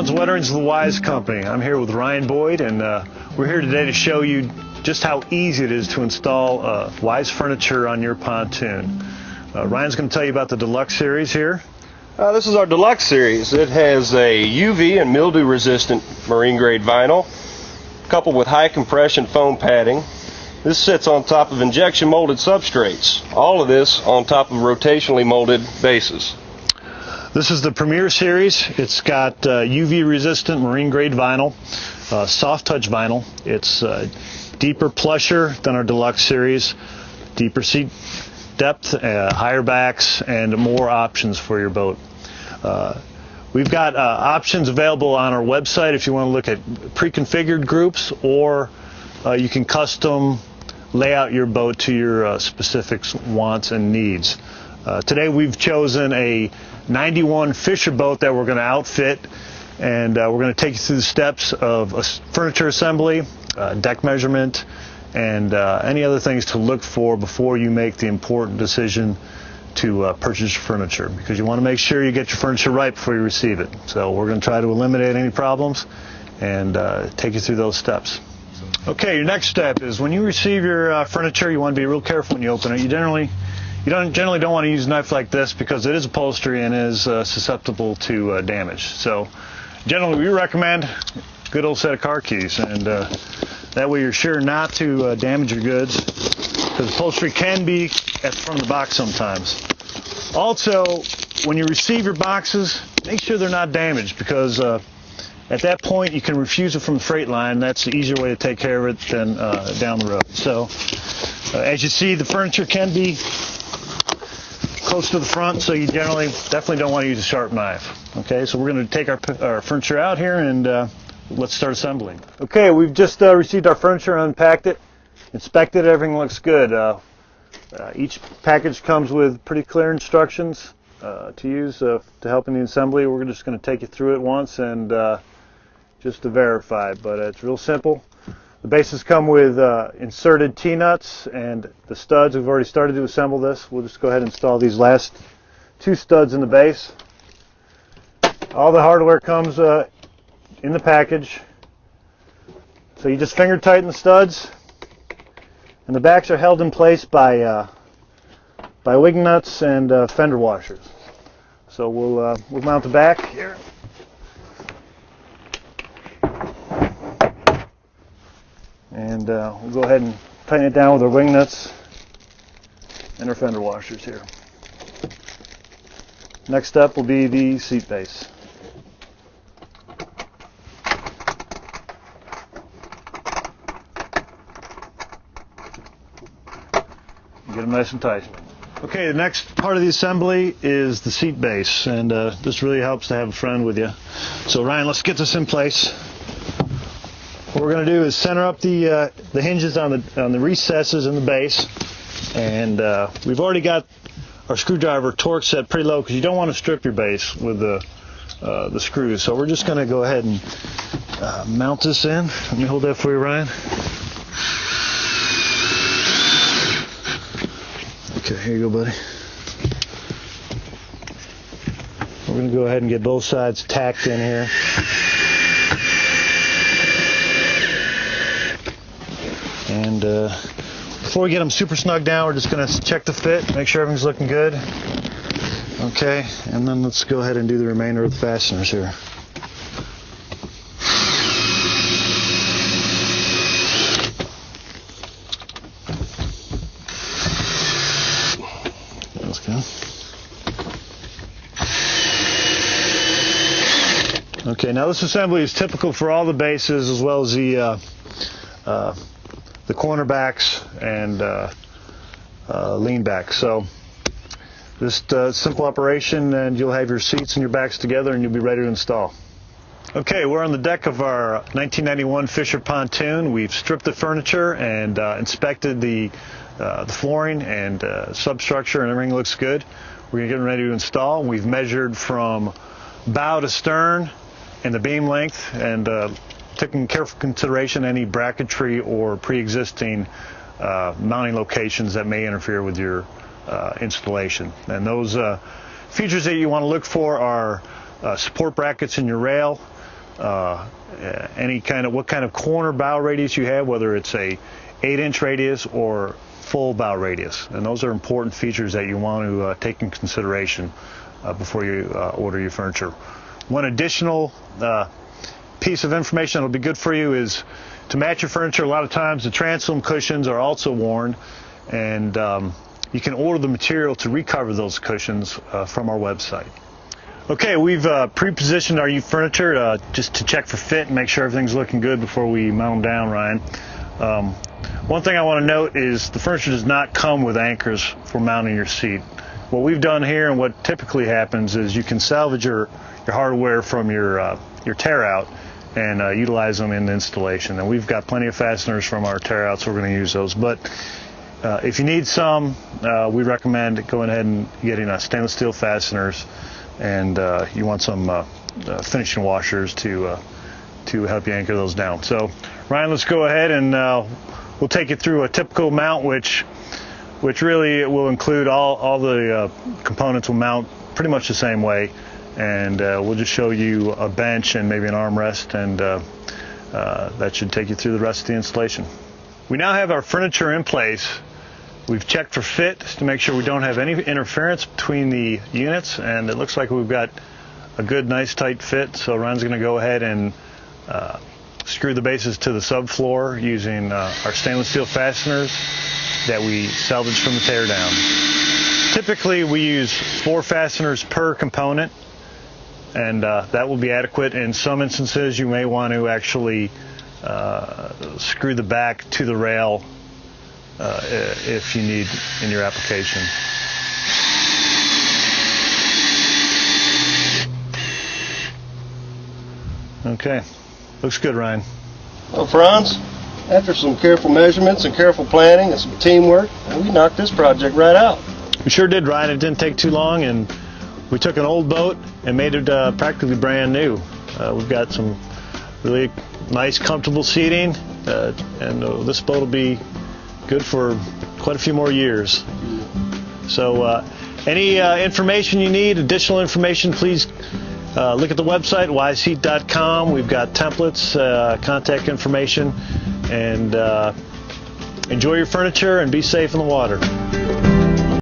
sons and veterans of the Wise Company. I'm here with Ryan Boyd, and we're here today to show you just how easy it is to install Wise furniture on your pontoon. Ryan's going to tell you about the Deluxe Series here. This is our Deluxe Series. It has a UV and mildew resistant marine grade vinyl coupled with high compression foam padding. This sits on top of injection molded substrates. All of this on top of rotationally molded bases. This is the Premier Series. It's got UV resistant marine grade vinyl, soft touch vinyl. It's deeper, plusher than our Deluxe Series, deeper seat depth, higher backs, and more options for your boat. We've got options available on our website if you want to look at pre-configured groups, or you can custom lay out your boat to your specific wants and needs. Today we've chosen a 91 Fisher boat that we're going to outfit, and we're going to take you through the steps of a furniture assembly, deck measurement, and any other things to look for before you make the important decision to purchase your furniture, because you want to make sure you get your furniture right before you receive it. So we're going to try to eliminate any problems and take you through those steps. Okay, your next step is when you receive your furniture, you want to be real careful when you open it. You generally don't want to use a knife like this because it is upholstery and is susceptible to damage. So generally we recommend a good old set of car keys, and that way you're sure not to damage your goods, because upholstery can be at the front of the box sometimes. Also, when you receive your boxes, make sure they're not damaged, because at that point you can refuse it from the freight line. That's the easier way to take care of it than down the road. So as you see, the furniture can be close to the front, so you definitely don't want to use a sharp knife. Okay, so we're going to take our furniture out here, and let's start assembling. Okay, we've just received our furniture, unpacked it, inspected it, everything looks good. Each package comes with pretty clear instructions to use to help in the assembly. We're just going to take you through it once and just to verify, but it's real simple. The bases come with inserted T-nuts and the studs. We've already started to assemble this. We'll just go ahead and install these last two studs in the base. All the hardware comes in the package. So you just finger tighten the studs, and the backs are held in place by wing nuts and fender washers. So we'll mount the back here. And we'll go ahead and tighten it down with our wing nuts and our fender washers here. Next up will be the seat base. Get them nice and tight. Okay, the next part of the assembly is the seat base, and this really helps to have a friend with you. So Ryan, let's get this in place. What we're going to do is center up the hinges on the recesses in the base, and we've already got our screwdriver torque set pretty low because you don't want to strip your base with the screws. So we're just going to go ahead and mount this in. Let me hold that for you, Ryan. Okay, here you go, buddy. We're going to go ahead and get both sides tacked in here. And before we get them super snug down, we're just going to check the fit, make sure everything's looking good. Okay, and then let's go ahead and do the remainder of the fasteners here. That's good. Okay, now this assembly is typical for all the bases, as well as the cornerbacks and lean backs. So just a simple operation, and you'll have your seats and your backs together, and you'll be ready to install. Okay, we're on the deck of our 1991 Fisher pontoon. We've stripped the furniture and inspected the flooring and substructure, and everything looks good. We're getting ready to install. We've measured from bow to stern and the beam length, and taking careful consideration any bracketry or pre-existing mounting locations that may interfere with your installation. And those features that you want to look for are support brackets in your rail, what kind of corner bow radius you have, whether it's a 8-inch radius or full bow radius. And those are important features that you want to take in consideration before you order your furniture. One additional piece of information that will be good for you is to match your furniture. A lot of times the transom cushions are also worn, and you can order the material to recover those cushions from our website. Okay, we've pre-positioned our furniture just to check for fit and make sure everything's looking good before we mount them down, Ryan. One thing I want to note is the furniture does not come with anchors for mounting your seat. What we've done here, and what typically happens, is you can salvage your hardware from your tear out and utilize them in the installation. And we've got plenty of fasteners from our tear outs, so we're going to use those. But if you need some, we recommend going ahead and getting stainless steel fasteners, and you want some finishing washers to help you anchor those down. So Ryan, let's go ahead and we'll take you through a typical mount, which really will include all the components will mount pretty much the same way, and we'll just show you a bench and maybe an armrest, and that should take you through the rest of the installation. We now have our furniture in place. We've checked for fit to make sure we don't have any interference between the units, and it looks like we've got a good, nice, tight fit. So Ryan's going to go ahead and screw the bases to the subfloor using our stainless steel fasteners that we salvaged from the teardown. Typically we use 4 fasteners per component, and that will be adequate. In some instances you may want to actually screw the back to the rail if you need in your application. Okay, looks good, Ryan. Well, Franz, after some careful measurements and careful planning and some teamwork, we knocked this project right out. We sure did, Ryan. It didn't take too long, and we took an old boat and made it practically brand new. We've got some really nice, comfortable seating, and this boat will be good for quite a few more years. So any information you need, additional information, please look at the website, wiseheat.com. We've got templates, contact information, and enjoy your furniture and be safe in the water.